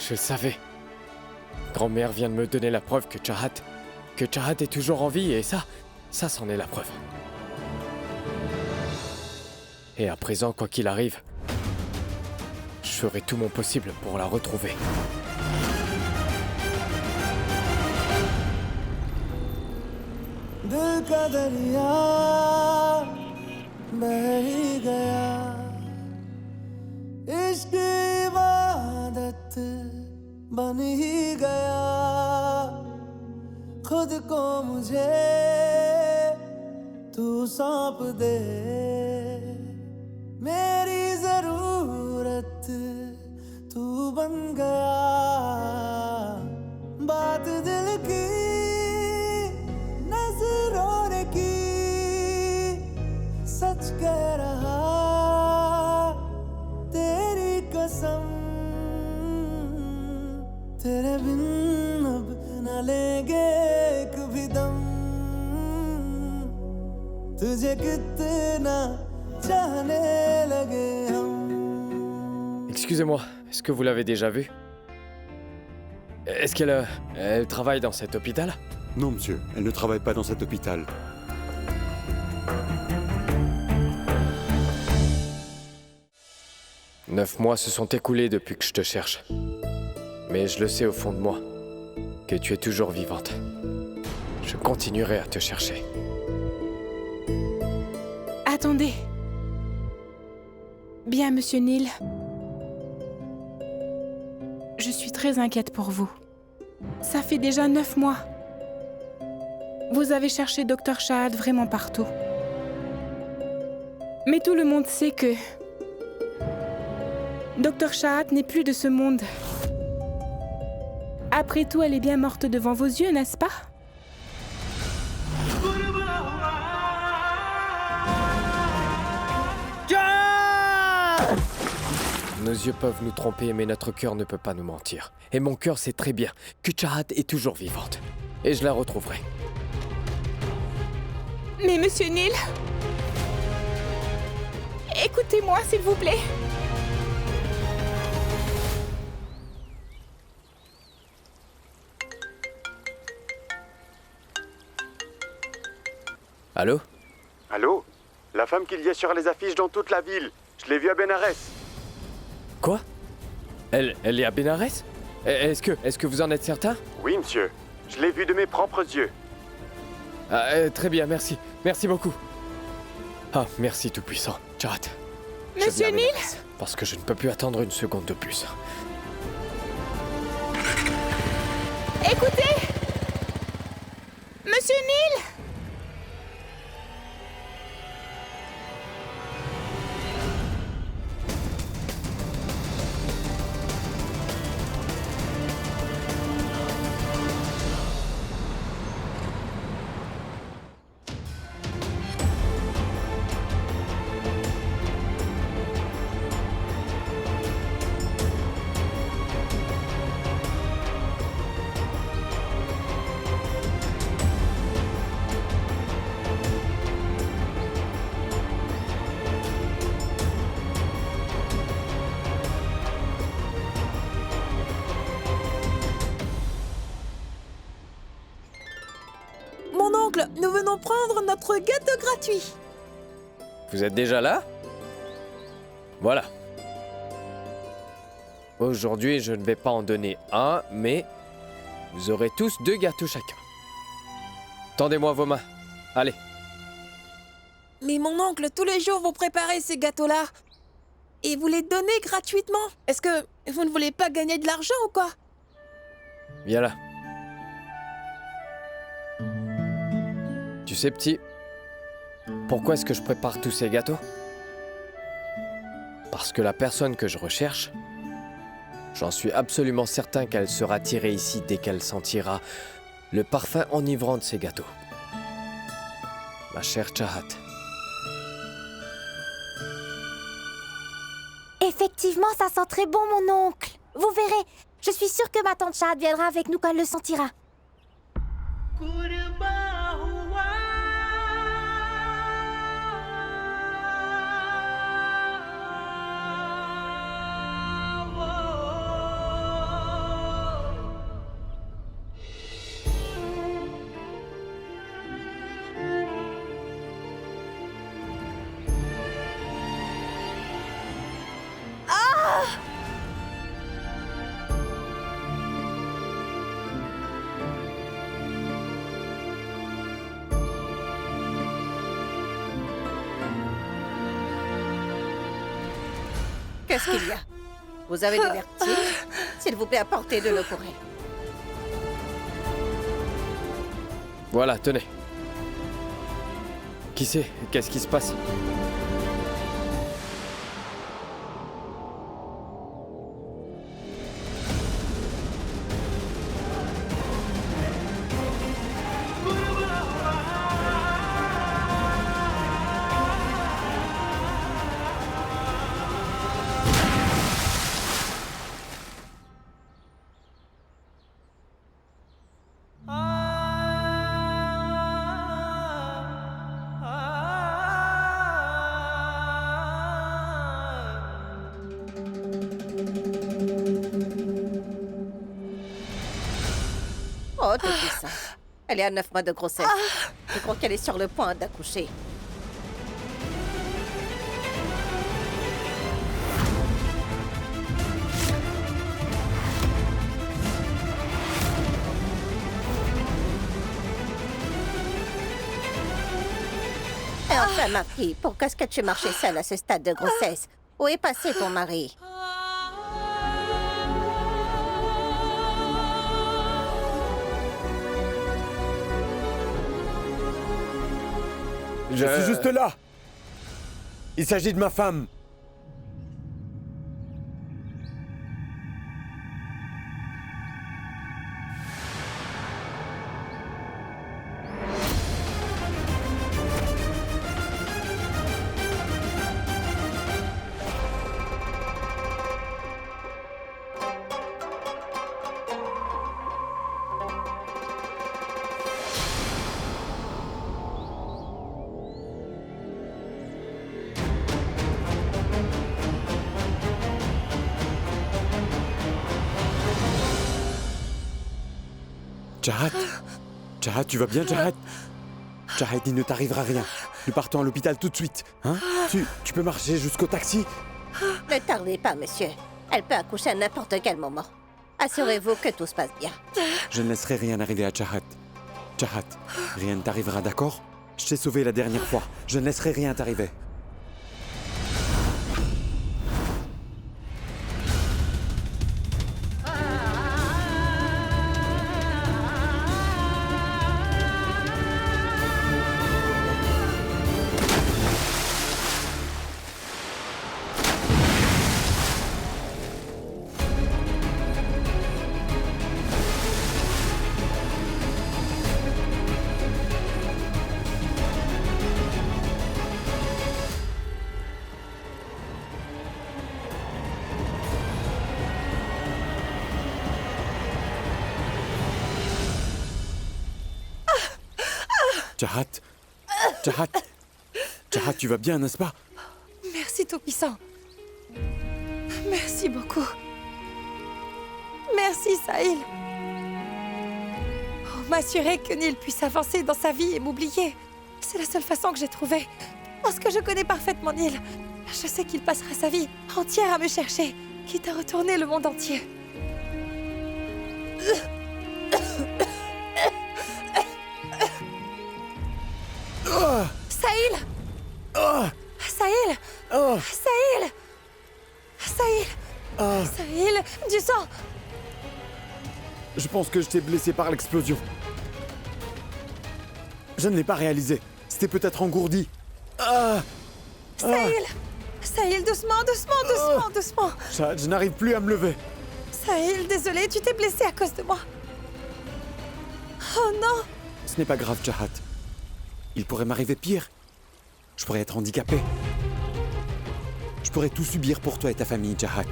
Je le savais. Grand-mère vient de me donner la preuve que Chahat est toujours en vie, et ça c'en est la preuve. Et à présent, quoi qu'il arrive, je ferai tout mon possible pour la retrouver. दिल का दरिया बह ही गया इश्क इबादत बन ही गया खुद को मुझे तू सौंप दे मेरी जरूरत तू बन गया बात दिल की नजरों ने की सच कह रहा तेरी कसम तेरे बिन अब न लेंगे एक भी दम तुझे कितना चाहने लगे हम. Excusez-moi, est-ce que vous l'avez déjà vue? Est-ce qu'elle travaille dans cet hôpital? Non, monsieur, elle ne travaille pas dans cet hôpital. « 9 mois se sont écoulés depuis que je te cherche. Mais je le sais au fond de moi, que tu es toujours vivante. Je continuerai à te chercher. » Attendez. Bien, monsieur Neil. Je suis très inquiète pour vous. Ça fait déjà 9 mois. Vous avez cherché Dr. Chahat vraiment partout. Mais tout le monde sait que Dr. Chahat n'est plus de ce monde. Après tout, elle est bien morte devant vos yeux, n'est-ce pas? Nos yeux peuvent nous tromper, mais notre cœur ne peut pas nous mentir. Et mon cœur sait très bien que Chahat est toujours vivante. Et je la retrouverai. Mais monsieur Neil, écoutez-moi s'il vous plaît. Allô? Allô? La femme qu'il y a sur les affiches dans toute la ville. Je l'ai vue à Benares. Quoi? Elle est à Benares? Est-ce que vous en êtes certain? Oui, monsieur. Je l'ai vue de mes propres yeux. Ah, très bien, merci. Merci beaucoup. Ah, merci Tout-Puissant. Chahat. Je Monsieur viens à Neil? Benares, parce que je ne peux plus attendre une seconde de plus. Écoutez! Monsieur Neil! Mon oncle, nous venons prendre notre gâteau gratuit. Vous êtes déjà là? Voilà. Aujourd'hui, je ne vais pas en donner un, mais vous aurez tous 2 gâteaux chacun. Tendez-moi vos mains. Allez. Mais mon oncle, tous les jours vous préparez ces gâteaux-là. Et vous les donnez gratuitement. Est-ce que vous ne voulez pas gagner de l'argent ou quoi? Viens là. Tu sais, petit, pourquoi est-ce que je prépare tous ces gâteaux? Parce que la personne que je recherche, j'en suis absolument certain qu'elle sera tirée ici dès qu'elle sentira le parfum enivrant de ces gâteaux. Ma chère Chahat. Effectivement, ça sent très bon, mon oncle. Vous verrez, je suis sûre que ma tante Chahat viendra avec nous quand elle le sentira. Qu'est-ce qu'il y a? Vous avez des vertiges? S'il vous plaît, apportez de l'eau pour elle. Voilà, tenez. Qui c'est? Qu'est-ce qui se passe? Oh, tout ça. Elle est à 9 mois de grossesse. Je crois qu'elle est sur le point d'accoucher. Et enfin, ma fille, pourquoi est-ce que tu marchais seule à ce stade de grossesse? Où est passé ton mari? Je suis juste là. Il s'agit de ma femme. Jahat? Jahat, tu vas bien, Jahat? Jahat, il ne t'arrivera rien. Nous partons à l'hôpital tout de suite. Hein? Tu peux marcher jusqu'au taxi? Ne tardez pas, monsieur. Elle peut accoucher à n'importe quel moment. Assurez-vous que tout se passe bien. Je ne laisserai rien arriver à Jahat. Jahat, rien ne t'arrivera, d'accord? Je t'ai sauvé la dernière fois. Je ne laisserai rien t'arriver. Jahat? Jahat? Jahat, tu vas bien, n'est-ce pas? Merci, Tout-Puissant. Merci beaucoup. Merci, Sahil. Oh, m'assurer que Neil puisse avancer dans sa vie et m'oublier. C'est la seule façon que j'ai trouvée. Parce que je connais parfaitement Neil. Je sais qu'il passera sa vie entière à me chercher, quitte à retourner le monde entier. Sahil! Sahil! Sahil! Sahil! Sahil! Du sang! Je pense que je t'ai blessé par l'explosion. Je ne l'ai pas réalisé. C'était peut-être engourdi. Sahil! Sahil, doucement, doucement! Jahat, je n'arrive plus à me lever. Sahil, désolé, tu t'es blessé à cause de moi. Oh non! Ce n'est pas grave, Jahat. Il pourrait m'arriver pire. Je pourrais être handicapé. Je pourrais tout subir pour toi et ta famille, Jahat.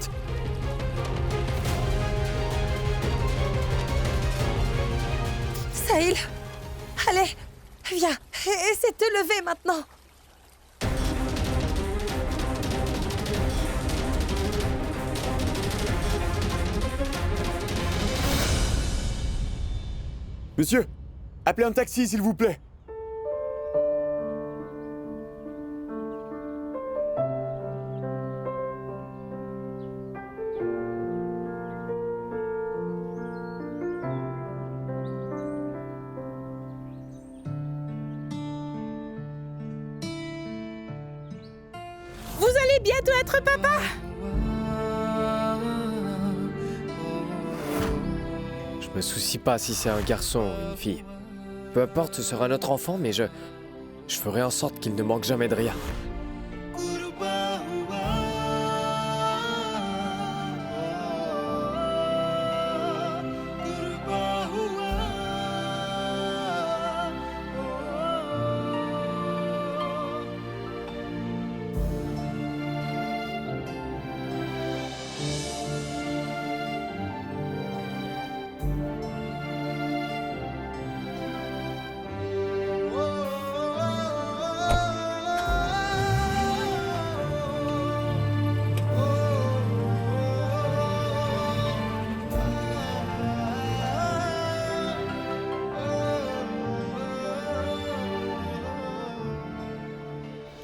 Sahil! Allez, viens, essaie de te lever maintenant. Monsieur, appelez un taxi, s'il vous plaît. Vous allez bientôt être papa! me soucie pas si c'est un garçon ou une fille. Peu importe, ce sera notre enfant, mais je ferai en sorte qu'il ne manque jamais de rien.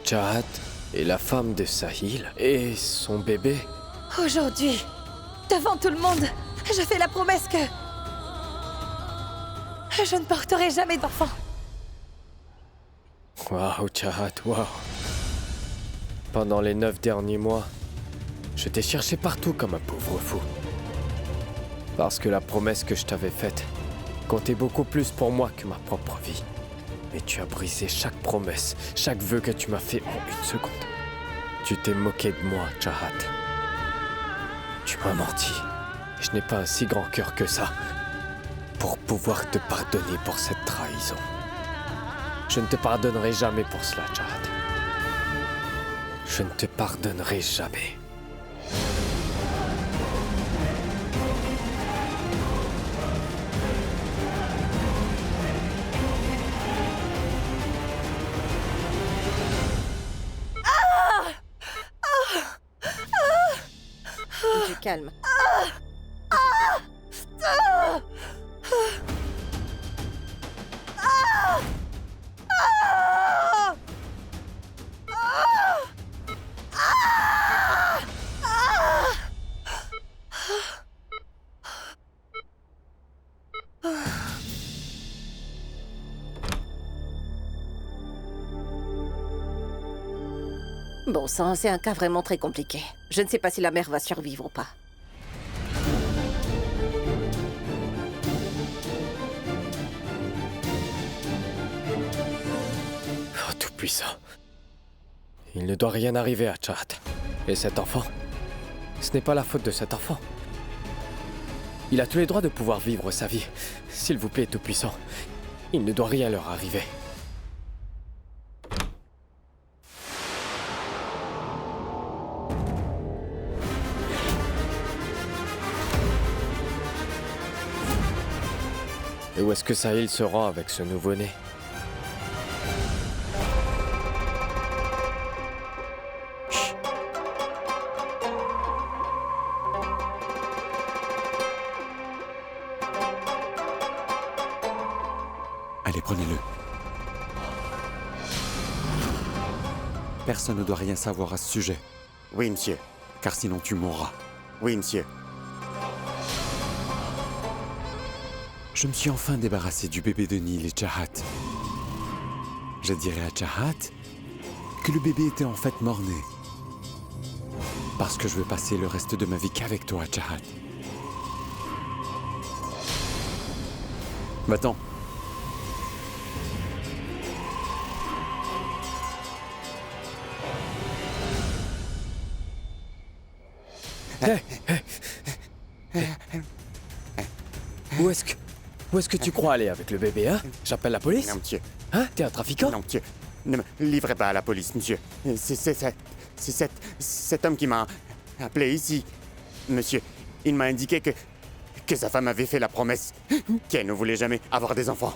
Chahat est la femme de Sahil et son bébé. Aujourd'hui, devant tout le monde, je fais la promesse que... je ne porterai jamais d'enfant. Waouh, Chahat, waouh. Pendant les 9 derniers mois, je t'ai cherché partout comme un pauvre fou. Parce que la promesse que je t'avais faite comptait beaucoup plus pour moi que ma propre vie. Mais tu as brisé chaque promesse, chaque vœu que tu m'as fait en 1 seconde. Tu t'es moqué de moi, Chahat. Tu m'as menti. Je n'ai pas un si grand cœur que ça pour pouvoir te pardonner pour cette trahison. Je ne te pardonnerai jamais pour cela, Chahat. Je ne te pardonnerai jamais. Du calme. Bon sang, c'est un cas vraiment très compliqué. Je ne sais pas si la mère va survivre ou pas. Oh, tout-puissant. Il ne doit rien arriver à Chahat. Et cet enfant, ce n'est pas la faute de cet enfant. Il a tous les droits de pouvoir vivre sa vie. S'il vous plaît, tout-puissant, il ne doit rien leur arriver. Et où est-ce que Sahil se rend avec ce nouveau-né? Chut. Allez, prenez-le. Personne ne doit rien savoir à ce sujet, Oui, monsieur. car sinon tu mourras. Oui, monsieur. Je me suis enfin débarrassé du bébé de Neil et Chahat. Je dirais à Chahat que le bébé était en fait mort-né. Parce que je veux passer le reste de ma vie qu'avec toi, Chahat. Va-t'en. Où est-ce que tu crois aller avec le bébé, hein? J'appelle la police? Non, monsieur. Hein? T'es un trafiquant? Non, monsieur. Ne me livrez pas à la police, monsieur. C'est cet homme qui m'a appelé ici. Monsieur, il m'a indiqué que sa femme avait fait la promesse qu'elle ne voulait jamais avoir des enfants.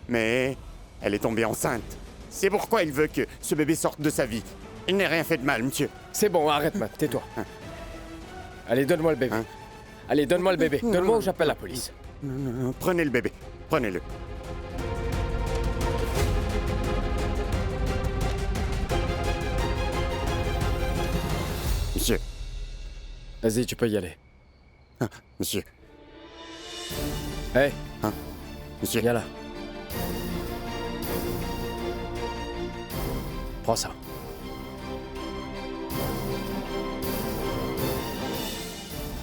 Mais elle est tombée enceinte. C'est pourquoi il veut que ce bébé sorte de sa vie. Il n'a rien fait de mal, monsieur. C'est bon, arrête, man, tais-toi. Allez, donne-moi le bébé. Hein? Allez, donne-moi le bébé. Donne-moi ou j'appelle la police. Non, prenez le bébé. Prenez-le. Monsieur. Vas-y, tu peux y aller. Monsieur. Hé, Monsieur. viens là. Prends ça.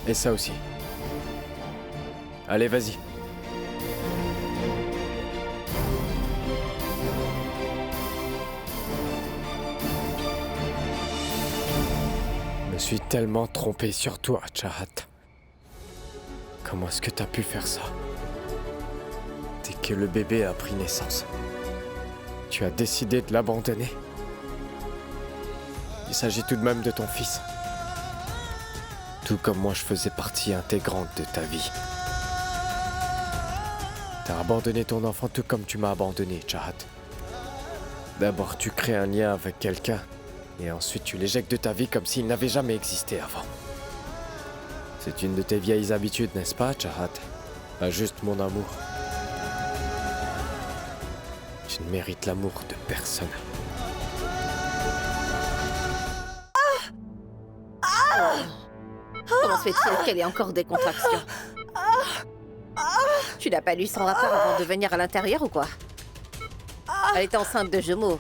Et ça aussi. Allez, vas-y. me suis tellement trompé sur toi, Chahat. Comment est-ce que t'as pu faire ça? Dès que le bébé a pris naissance, tu as décidé de l'abandonner. Il s'agit tout de même de ton fils. Tout comme moi, je faisais partie intégrante de ta vie. T'as abandonné ton enfant tout comme tu m'as abandonné, Chahat. D'abord, tu crées un lien avec quelqu'un, et ensuite tu l'éjectes de ta vie comme s'il n'avait jamais existé avant. C'est une de tes vieilles habitudes, n'est-ce pas, Chahat? Pas juste mon amour. Tu ne mérites l'amour de personne. Comment se fait-il qu'elle ait encore des contractions? Tu n'as pas lu son rapport avant de venir à l'intérieur ou quoi? Elle était enceinte de jumeaux.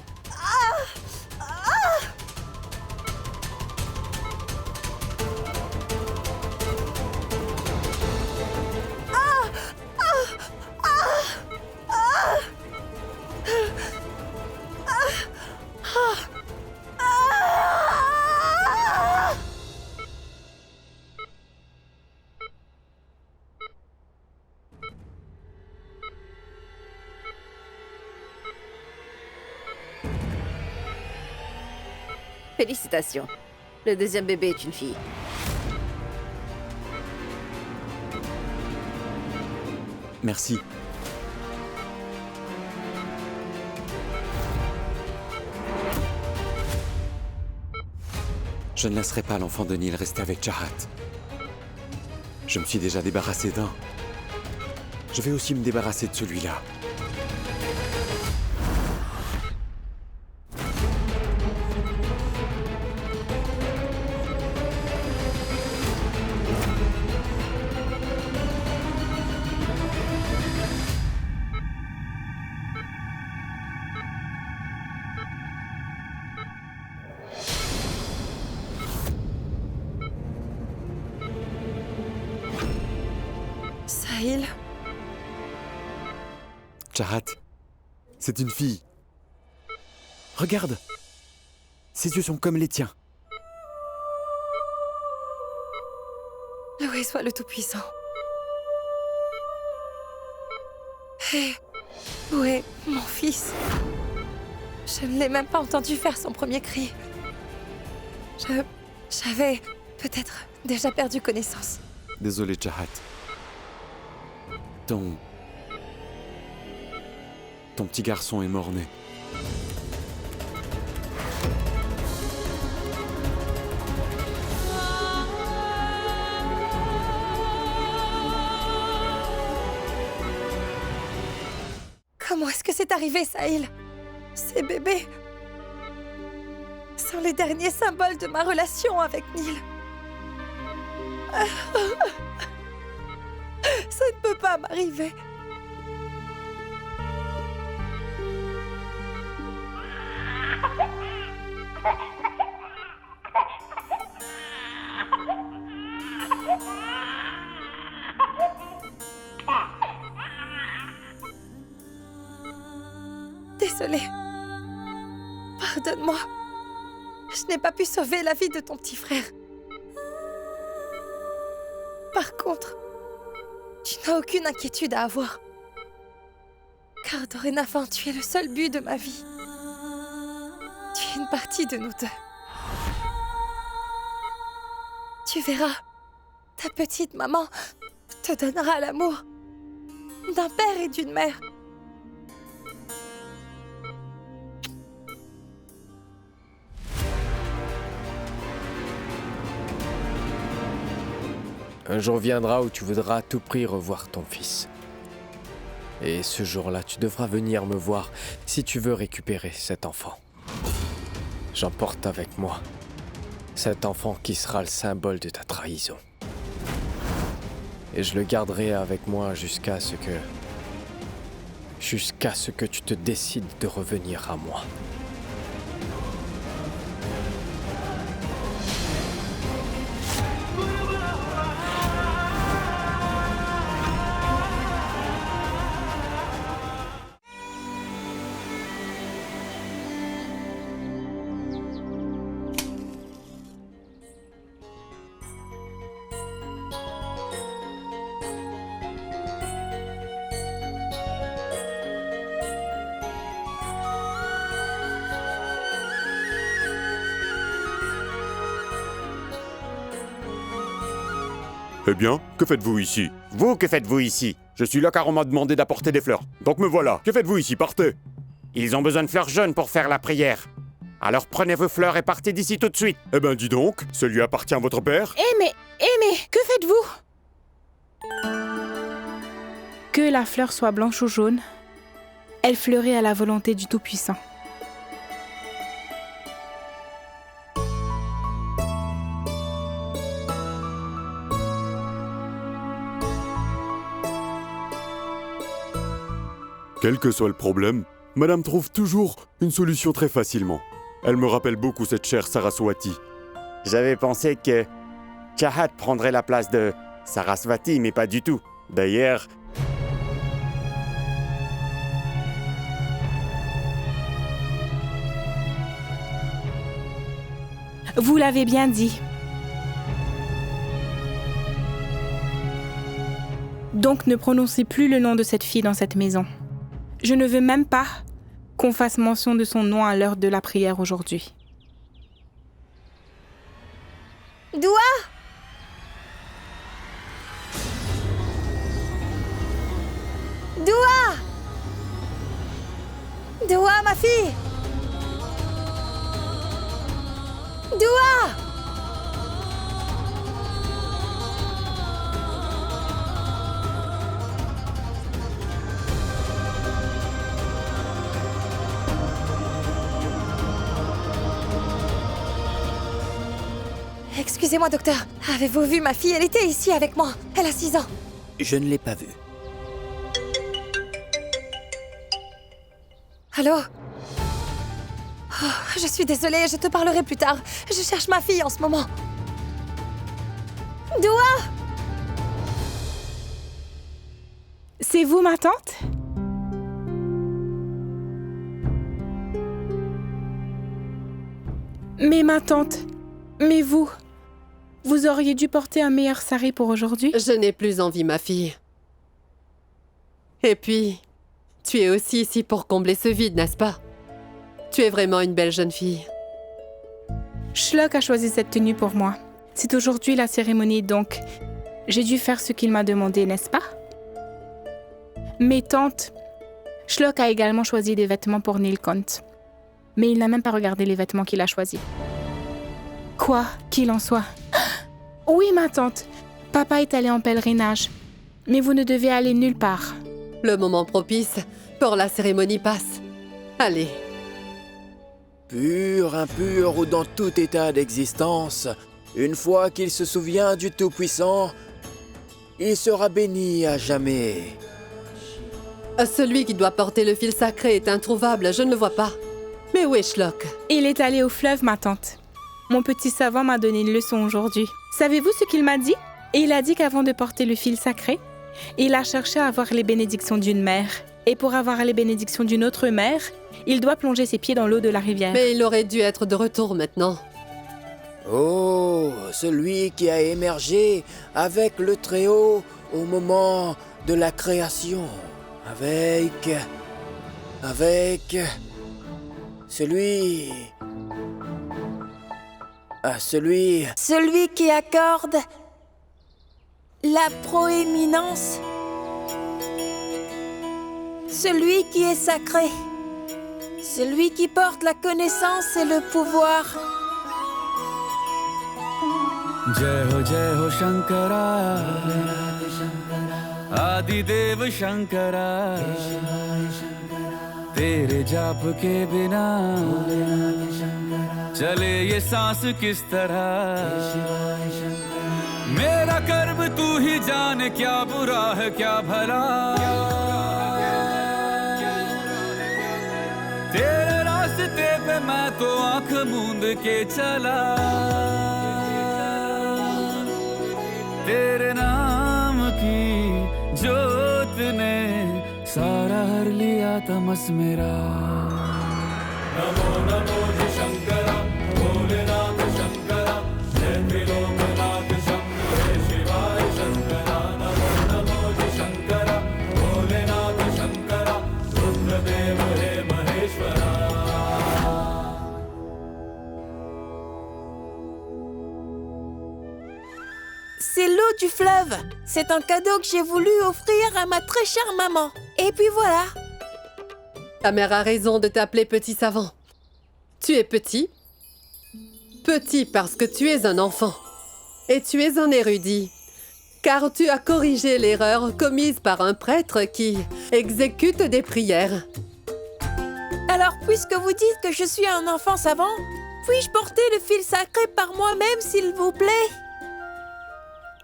Félicitations. Le deuxième bébé est une fille. Merci. Je ne laisserai pas l'enfant de Neil rester avec Chahat. Je me suis déjà débarrassé d'un. Je vais aussi me débarrasser de celui-là. Sahil, Chahat, c'est une fille. Regarde. Ses yeux sont comme les tiens. loué soit le Tout-Puissant. Hé, où est mon fils? Je ne l'ai même pas entendu faire son premier cri. J'avais peut-être déjà perdu connaissance. Désolé, Chahat. Ton petit garçon est mort-né. Comment est-ce que c'est arrivé, Sahil? Ces bébés sont les derniers symboles de ma relation avec Neil. Ça ne peut pas m'arriver. Désolée. Pardonne-moi. Je n'ai pas pu sauver la vie de ton petit frère. Par contre, tu n'as aucune inquiétude à avoir. Car dorénavant, tu es le seul but de ma vie. Tu es une partie de nous deux. Tu verras, ta petite maman te donnera l'amour d'un père et d'une mère. Un jour viendra où tu voudras à tout prix revoir ton fils. Et ce jour-là, tu devras venir me voir si tu veux récupérer cet enfant. J'emporte avec moi cet enfant qui sera le symbole de ta trahison. Et je le garderai avec moi jusqu'à ce que tu te décides de revenir à moi. Eh bien, que faites-vous ici? Vous, que faites-vous ici? Je suis là car on m'a demandé d'apporter des fleurs. Donc me voilà. Que faites-vous ici? Partez. Ils ont besoin de fleurs jaunes pour faire la prière. Alors prenez vos fleurs et partez d'ici tout de suite. Eh ben dis donc, ce lui appartient à votre père? Mais, que faites-vous? Que la fleur soit blanche ou jaune, elle fleurit à la volonté du Tout-Puissant. Quel que soit le problème, Madame trouve toujours une solution très facilement. Elle me rappelle beaucoup cette chère Saraswati. J'avais pensé que Chahat prendrait la place de Saraswati, mais pas du tout. D'ailleurs, Vous l'avez bien dit. Donc ne prononcez plus le nom de cette fille dans cette maison. Je ne veux même pas qu'on fasse mention de son nom à l'heure de la prière aujourd'hui. Doua! Doua! Doua, ma fille! Doua! Excusez-moi, docteur. Avez-vous vu ma fille? Elle était ici avec moi. Elle a 6 ans. Je ne l'ai pas vue. Allô? Oh, je suis désolée, je te parlerai plus tard. Je cherche ma fille en ce moment. Doua! C'est vous, ma tante? Mais ma tante, mais vous auriez dû porter un meilleur sari pour aujourd'hui? Je n'ai plus envie, ma fille. Et puis, tu es aussi ici pour combler ce vide, n'est-ce pas? Tu es vraiment une belle jeune fille. Shlok a choisi cette tenue pour moi. C'est aujourd'hui la cérémonie, donc j'ai dû faire ce qu'il m'a demandé, n'est-ce pas? Mes tantes, Shlok a également choisi des vêtements pour Nilkant. Mais il n'a même pas regardé les vêtements qu'il a choisis. Quoi qu'il en soit. Oui, ma tante. Papa est allé en pèlerinage. Mais vous ne devez aller nulle part. Le moment propice pour la cérémonie passe. Allez. Pur, impur ou dans tout état d'existence, une fois qu'il se souvient du Tout-Puissant, il sera béni à jamais. Celui qui doit porter le fil sacré est introuvable, je ne le vois pas. Mais où est Shlok? Il est allé au fleuve, ma tante. Mon petit savant m'a donné une leçon aujourd'hui. Savez-vous ce qu'il m'a dit? Il a dit qu'avant de porter le fil sacré, il a cherché à avoir les bénédictions d'une mère. Et pour avoir les bénédictions d'une autre mère, il doit plonger ses pieds dans l'eau de la rivière. Mais il aurait dû être de retour maintenant. Oh, celui qui a émergé avec le Très-Haut au moment de la création. Avec celui Celui qui accorde la proéminence. Celui qui est sacré. Celui qui porte la connaissance et le pouvoir. Jai ho Shankara, Adidev Shankara, तेरे जाप के बिना चले ये सांस किस तरह मेरा कर्म तू ही जाने क्या बुरा है क्या भला तेरे रास्ते पे मैं तो आंख मूंद के चला तेरे नाम की जोत ने सारा हर लिया तमस मेरा नमो नमो जी शंकरा भोलेनाथ शंकरा जय त्रिलोकनाथ शंभो हे शिवाय शंकरा नमो नमो जी शंकरा भोलेनाथ शंकरा रुद्रदेव हे Maheshwara c'est l'eau du fleuve. C'est un cadeau que j'ai voulu offrir à ma très chère maman. Et puis voilà. Ta mère a raison de t'appeler petit savant. Tu es petit. Petit parce que tu es un enfant. Et tu es un érudit. Car tu as corrigé l'erreur commise par un prêtre qui exécute des prières. Alors, puisque vous dites que je suis un enfant savant, puis-je porter le fil sacré par moi-même, s'il vous plaît?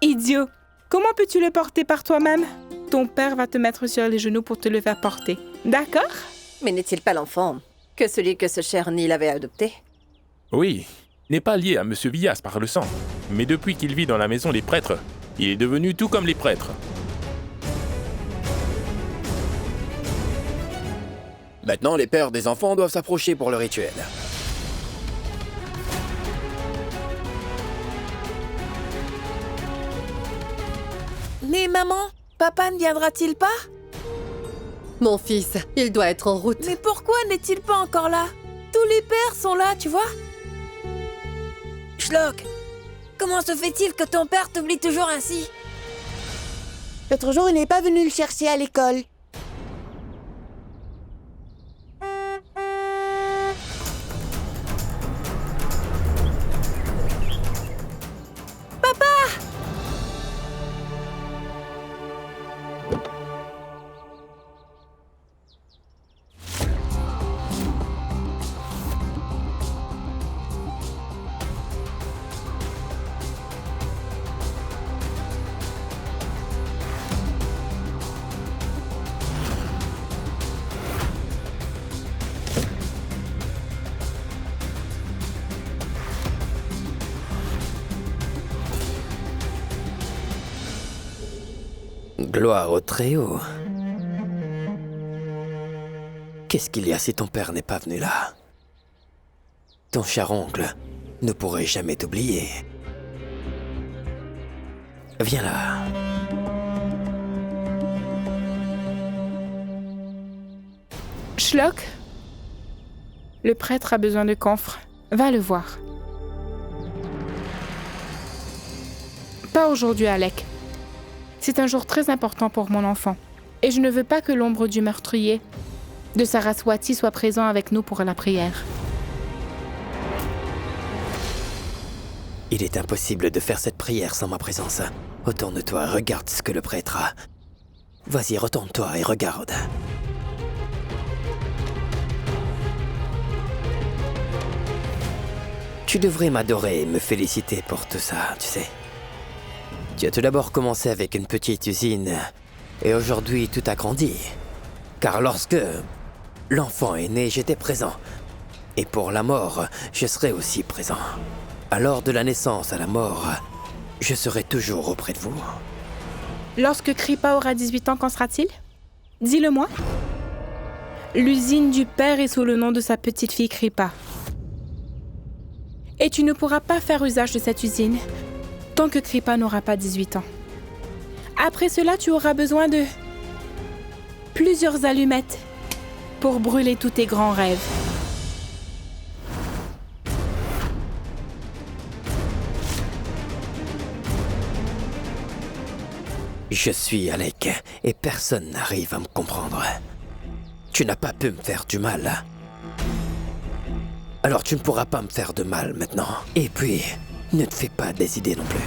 Idiot! Comment peux-tu le porter par toi-même? Ton père va te mettre sur les genoux pour te le faire porter. D'accord? Mais n'est-il pas l'enfant que celui que ce cher Neil avait adopté? Oui, n'est pas lié à Monsieur Villas par le sang. Mais depuis qu'il vit dans la maison des prêtres, il est devenu tout comme les prêtres. Maintenant, les pères des enfants doivent s'approcher pour le rituel. Mais maman, papa ne viendra-t-il pas? Mon fils, il doit être en route. Mais pourquoi n'est-il pas encore là? Tous les pères sont là, tu vois? Schlock, comment se fait-il que ton père t'oublie toujours ainsi? L'autre jour, il n'est pas venu le chercher à l'école. Gloire au Très-Haut. Qu'est-ce qu'il y a si ton père n'est pas venu là? Ton cher oncle ne pourrait jamais t'oublier. Viens là. Schlock, le prêtre a besoin de camphre. Va le voir. Pas aujourd'hui, Alec. C'est un jour très important pour mon enfant. Et je ne veux pas que l'ombre du meurtrier de Saraswati soit présent avec nous pour la prière. Il est impossible de faire cette prière sans ma présence. Retourne-toi, regarde ce que le prêtre a. Vas-y, retourne-toi et regarde. Tu devrais m'adorer et me féliciter pour tout ça, tu sais. Tu as tout d'abord commencé avec une petite usine, et aujourd'hui tout a grandi. Car lorsque l'enfant est né, j'étais présent. Et pour la mort, je serai aussi présent. Alors de la naissance à la mort, je serai toujours auprès de vous. Lorsque Kripa aura 18 ans, qu'en sera-t-il? Dis-le-moi. L'usine du père est sous le nom de sa petite fille Kripa. Et tu ne pourras pas faire usage de cette usine tant que Kripa n'aura pas 18 ans. Après cela, tu auras besoin de plusieurs allumettes pour brûler tous tes grands rêves. Je suis Alec, et personne n'arrive à me comprendre. Tu n'as pas pu me faire du mal. Alors tu ne pourras pas me faire de mal maintenant. Et puis, ne te fais pas des idées non plus.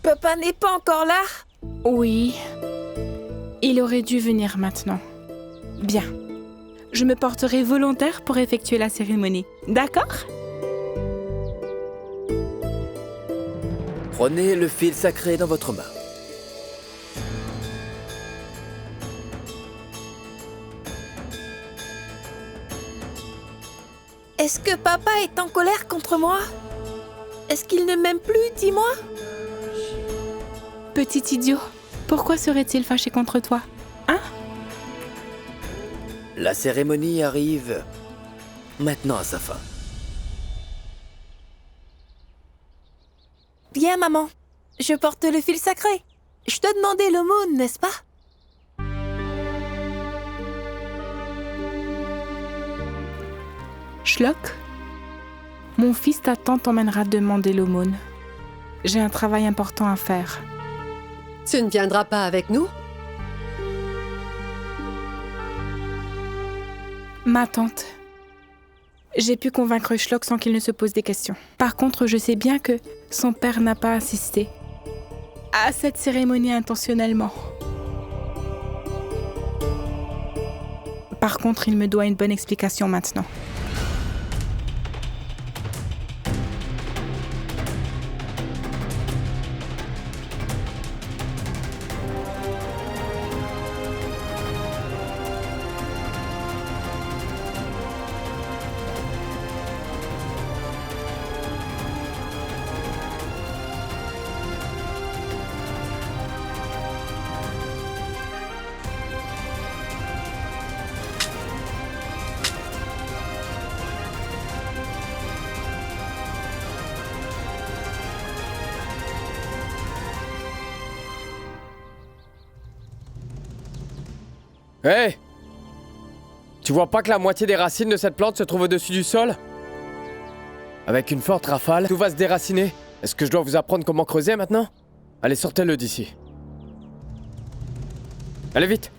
Papa n'est pas encore là? Oui. Il aurait dû venir maintenant. Bien. Je me porterai volontaire pour effectuer la cérémonie. D'accord? Prenez le fil sacré dans votre main. Est-ce que papa est en colère contre moi? Est-ce qu'il ne m'aime plus, dis-moi? Petit idiot, pourquoi serait-il fâché contre toi? Hein? La cérémonie arrive maintenant à sa fin. Bien, maman. Je porte le fil sacré. Je te demandais l'aumône, n'est-ce pas? Schlock, mon fils t'attend t'emmènera demander l'aumône. J'ai un travail important à faire. Tu ne viendras pas avec nous? Ma tante. J'ai pu convaincre Shlock sans qu'il ne se pose des questions. Par contre, je sais bien que son père n'a pas assisté à cette cérémonie intentionnellement. Par contre, il me doit une bonne explication maintenant. Hé hey! Tu vois pas que la moitié des racines de cette plante se trouve au-dessus du sol? Avec une forte rafale, tout va se déraciner. Est-ce que je dois vous apprendre comment creuser maintenant? Allez, sortez-le d'ici. Allez vite!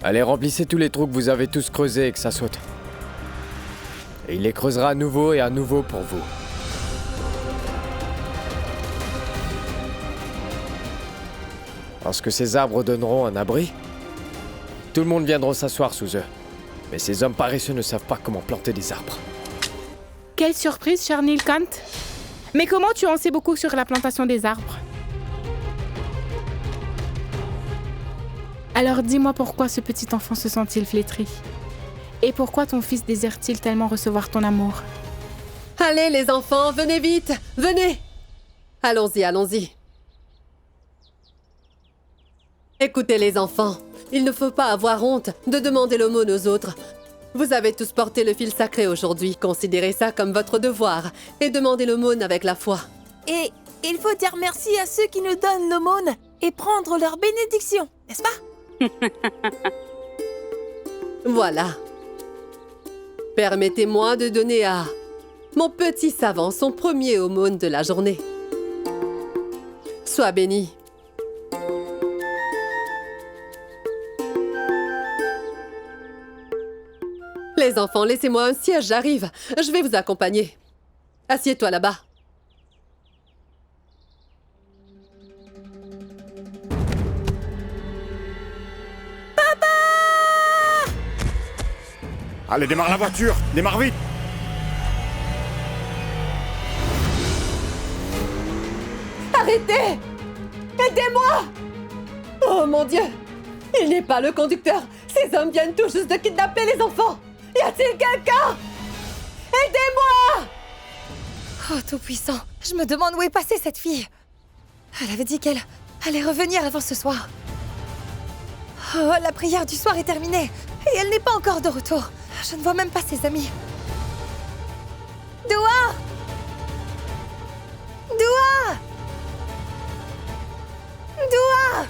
Allez, remplissez tous les trous que vous avez tous creusés et que ça saute. Et il les creusera à nouveau et à nouveau pour vous. Lorsque ces arbres donneront un abri, tout le monde viendra s'asseoir sous eux. Mais ces hommes paresseux ne savent pas comment planter des arbres. Quelle surprise, cher Nilkant! Mais comment tu en sais beaucoup sur la plantation des arbres? Alors dis-moi pourquoi ce petit enfant se sent-il flétri? Et pourquoi ton fils désire-t-il tellement recevoir ton amour? Allez les enfants, venez vite, venez! Allons-y, allons-y. Écoutez les enfants, il ne faut pas avoir honte de demander l'aumône aux autres. Vous avez tous porté le fil sacré aujourd'hui, considérez ça comme votre devoir et demandez l'aumône avec la foi. Et il faut dire merci à ceux qui nous donnent l'aumône et prendre leur bénédiction, n'est-ce pas? Voilà. Permettez-moi de donner à mon petit savant son premier aumône de la journée. Sois béni. Les enfants, laissez-moi un siège, j'arrive. Je vais vous accompagner. Assieds-toi là-bas. Allez, démarre la voiture! Démarre vite! Arrêtez! Aidez-moi! Oh mon Dieu! Il n'est pas le conducteur! Ces hommes viennent tout juste de kidnapper les enfants! Y a-t-il quelqu'un? Aidez-moi! Oh, Tout-Puissant, je me demande où est passée cette fille. Elle avait dit qu'elle allait revenir avant ce soir. Oh, la prière du soir est terminée et elle n'est pas encore de retour. Je ne vois même pas ses amis. Doua! Doua! Doua!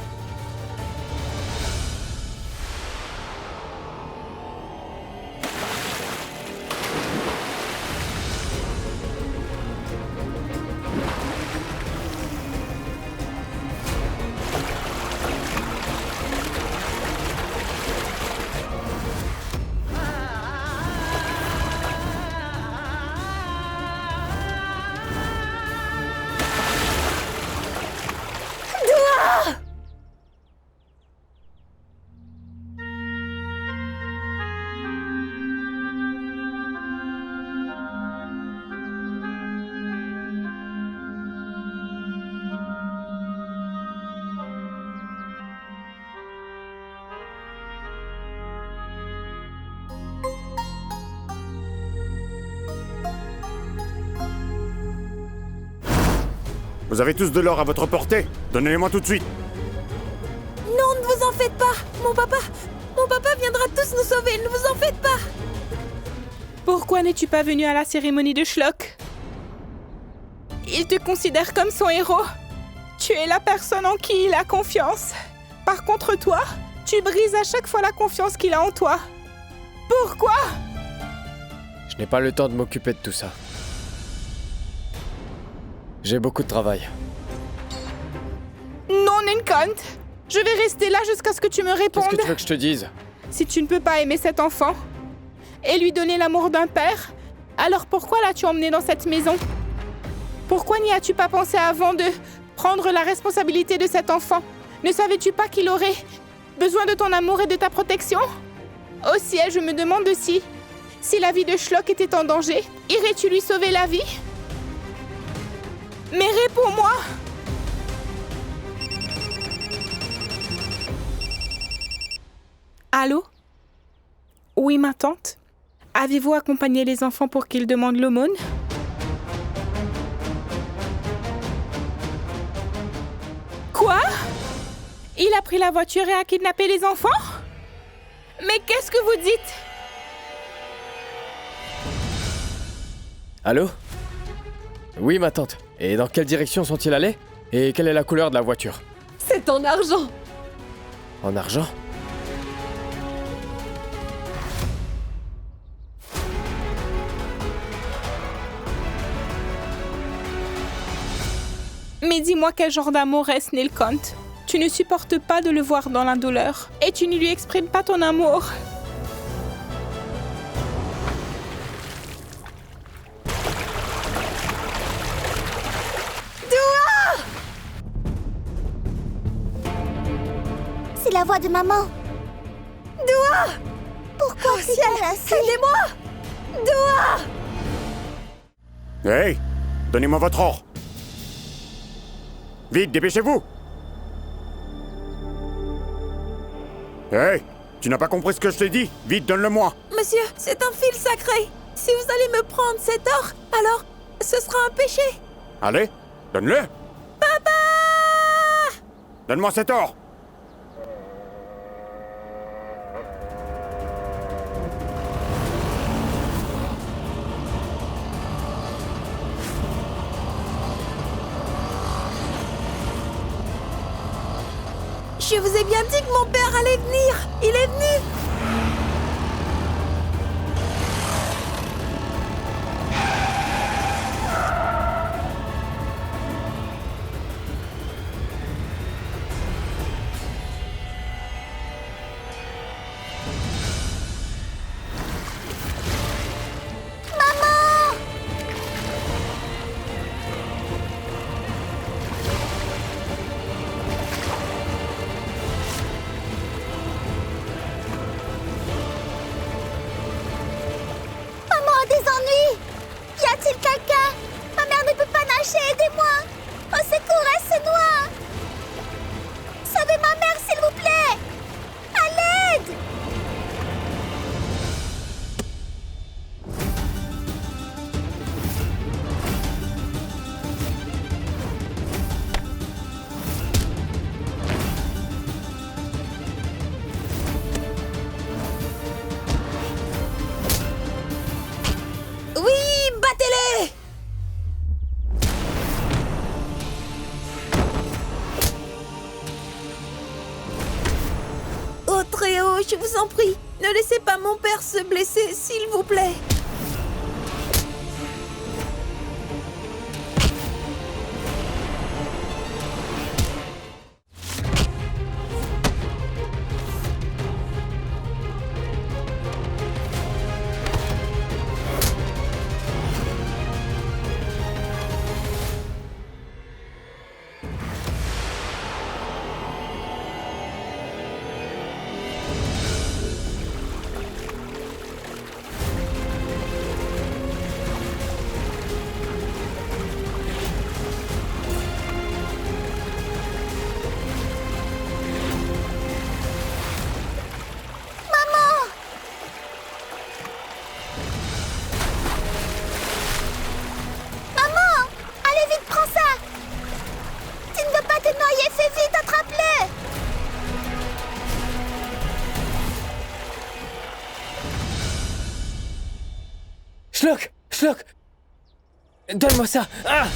Vous avez tous de l'or à votre portée. Donnez-les-moi tout de suite. Non, ne vous en faites pas. Mon papa viendra tous nous sauver. Ne vous en faites pas. Pourquoi n'es-tu pas venu à la cérémonie de Schlock? Il te considère comme son héros. Tu es la personne en qui il a confiance. Par contre, toi, tu brises à chaque fois la confiance qu'il a en toi. Pourquoi? Je n'ai pas le temps de m'occuper de tout ça. J'ai beaucoup de travail. Non, Ninkant. Je vais rester là jusqu'à ce que tu me répondes. Qu'est-ce que tu veux que je te dise? Si tu ne peux pas aimer cet enfant et lui donner l'amour d'un père, alors pourquoi l'as-tu emmené dans cette maison? Pourquoi n'y as-tu pas pensé avant de prendre la responsabilité de cet enfant? Ne savais-tu pas qu'il aurait besoin de ton amour et de ta protection? Au ciel, je me demande si la vie de Schlock était en danger, irais-tu lui sauver la vie? Mais réponds-moi! Allô? Oui, ma tante? Avez-vous accompagné les enfants pour qu'ils demandent l'aumône? Quoi? Il a pris la voiture et a kidnappé les enfants? Mais qu'est-ce que vous dites? Allô? Oui, ma tante. Et dans quelle direction sont-ils allés? Et quelle est la couleur de la voiture? C'est en argent. En argent? Mais dis-moi quel genre d'amour est Nilkant? Tu ne supportes pas de le voir dans la douleur. Et tu ne lui exprimes pas ton amour. C'est la voix de maman. Doua! Pourquoi c'est ainsi? Aidez-moi! Doua! Hey! Donnez-moi votre or. Vite, dépêchez-vous! Hey! Tu n'as pas compris ce que je t'ai dit? Vite, donne-le-moi! Monsieur, c'est un fil sacré. Si vous allez me prendre cet or, alors ce sera un péché. Allez, donne-le! Papa! Donne-moi cet or! Je vous ai bien dit que mon père allait venir. Il est venu. Je vous en prie, ne laissez pas mon père se blesser, s'il vous plaît. Shlock! Shlock! Donne-moi ça! Ah!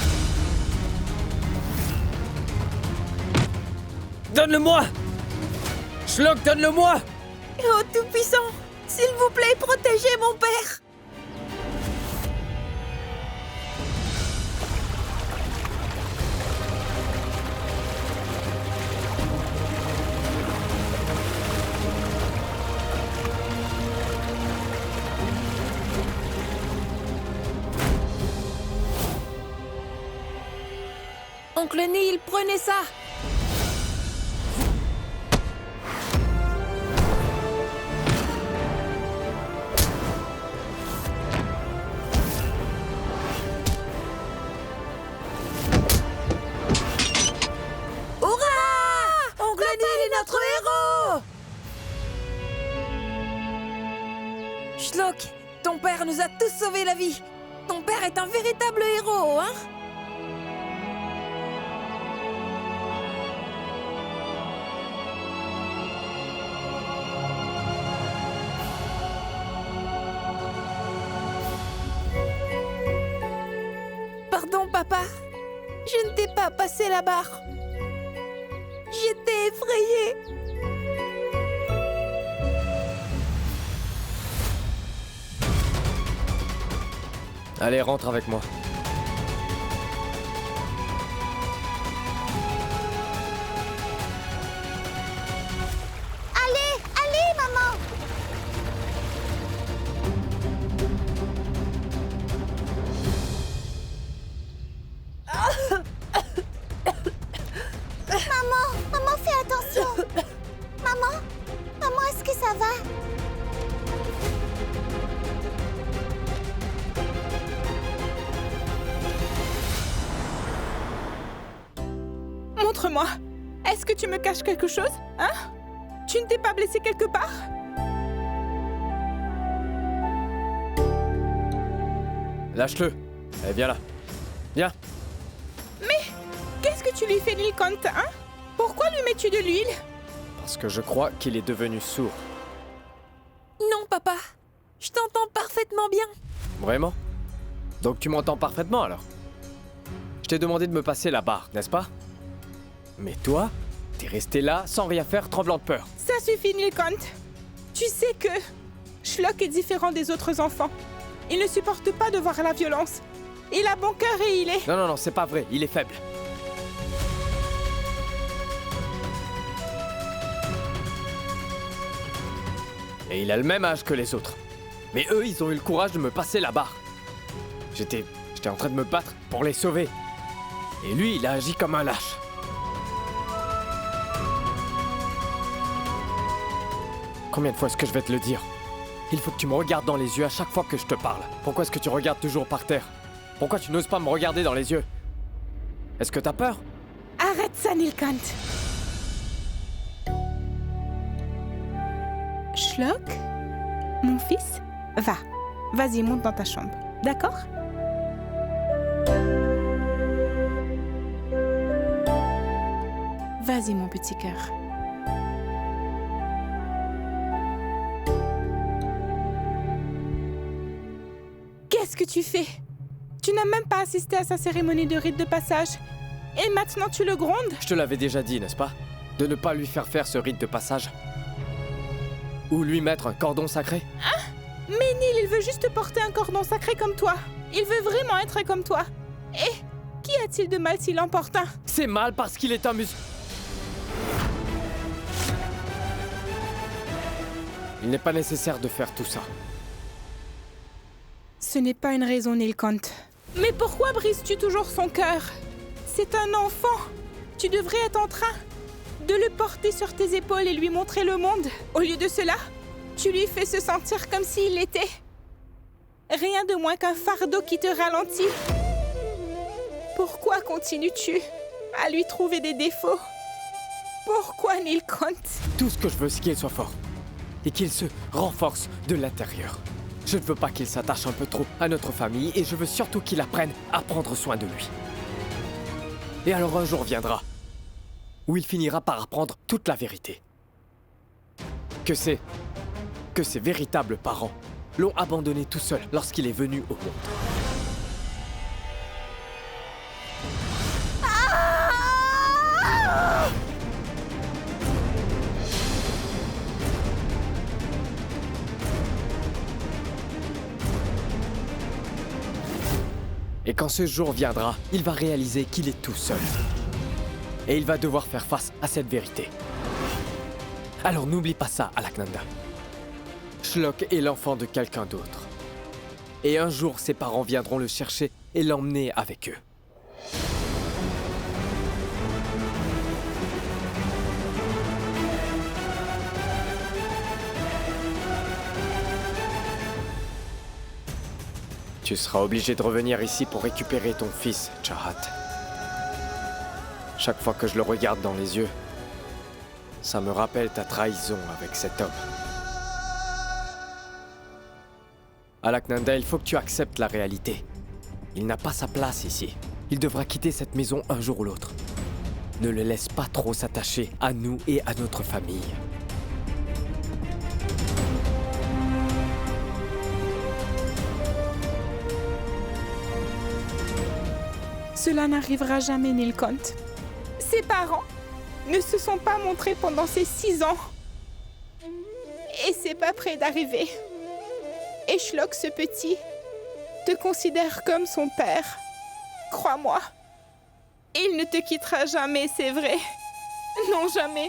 Donne-le-moi! Shlock, donne-le-moi! Oh, Tout-Puissant, s'il vous plaît, protégez mon père! Oncle Neil, prenez ça! Notre héros! Shlock, ton père nous a tous sauvé la vie. Ton père est un véritable héros, hein? Pardon, papa. Je ne t'ai pas passé la barre. J'étais effrayée. Allez, rentre avec moi. Allez, maman! Maman, fais attention! Maman, est-ce que ça va? Montre-moi. Est-ce que tu me caches quelque chose? Hein? Tu ne t'es pas blessé quelque part? Lâche-le. Allez, viens là. Viens. Mais qu'est-ce que tu lui fais, Nilkant, hein? Pourquoi lui mets-tu de l'huile? Parce que je crois qu'il est devenu sourd. Non, papa. Je t'entends parfaitement bien. Vraiment? Donc tu m'entends parfaitement alors? Je t'ai demandé de me passer la barre, n'est-ce pas? Mais toi, t'es resté là sans rien faire, tremblant de peur. Ça suffit, Nilkant. Tu sais que Shlock est différent des autres enfants. Il ne supporte pas de voir la violence. Il a bon cœur et il est... Non, c'est pas vrai, il est faible. Et il a le même âge que les autres. Mais eux, ils ont eu le courage de me passer la barre. J'étais en train de me battre pour les sauver. Et lui, il a agi comme un lâche. Combien de fois est-ce que je vais te le dire? Il faut que tu me regardes dans les yeux à chaque fois que je te parle. Pourquoi est-ce que tu regardes toujours par terre? Pourquoi tu n'oses pas me regarder dans les yeux? Est-ce que t'as peur? Arrête ça, Nilkant. Shlock, mon fils, vas-y, monte dans ta chambre, d'accord? Vas-y, mon petit cœur. Qu'est-ce que tu fais? Tu n'as même pas assisté à sa cérémonie de rite de passage. Et maintenant tu le grondes? Je te l'avais déjà dit, n'est-ce pas? De ne pas lui faire ce rite de passage. Ou lui mettre un cordon sacré. Hein? Mais Neil, il veut juste porter un cordon sacré comme toi. Il veut vraiment être comme toi. Et qu'y a-t-il de mal s'il en porte un? C'est mal parce qu'il est un Il n'est pas nécessaire de faire tout ça. Ce n'est pas une raison, Nilkant. Mais pourquoi brises-tu toujours son cœur? C'est un enfant. Tu devrais être en train de le porter sur tes épaules et lui montrer le monde. Au lieu de cela, tu lui fais se sentir comme s'il était rien de moins qu'un fardeau qui te ralentit. Pourquoi continues-tu à lui trouver des défauts? Pourquoi, Nilkant? Tout ce que je veux, c'est qu'il soit fort. Et qu'il se renforce de l'intérieur. Je ne veux pas qu'il s'attache un peu trop à notre famille et je veux surtout qu'il apprenne à prendre soin de lui. Et alors un jour viendra où il finira par apprendre toute la vérité. Que ses véritables parents l'ont abandonné tout seul lorsqu'il est venu au monde. Et quand ce jour viendra, il va réaliser qu'il est tout seul. Et il va devoir faire face à cette vérité. Alors n'oublie pas ça, Alaknanda. Shlok est l'enfant de quelqu'un d'autre. Et un jour, ses parents viendront le chercher et l'emmener avec eux. Tu seras obligé de revenir ici pour récupérer ton fils, Chahat. Chaque fois que je le regarde dans les yeux, ça me rappelle ta trahison avec cet homme. Alaknanda, il faut que tu acceptes la réalité. Il n'a pas sa place ici. Il devra quitter cette maison un jour ou l'autre. Ne le laisse pas trop s'attacher à nous et à notre famille. Cela n'arrivera jamais, Nilkant. Ses parents ne se sont pas montrés pendant ces 6 ans. Et c'est pas près d'arriver. Et Shlok, ce petit, te considère comme son père. Crois-moi. Il ne te quittera jamais, c'est vrai. Non, jamais.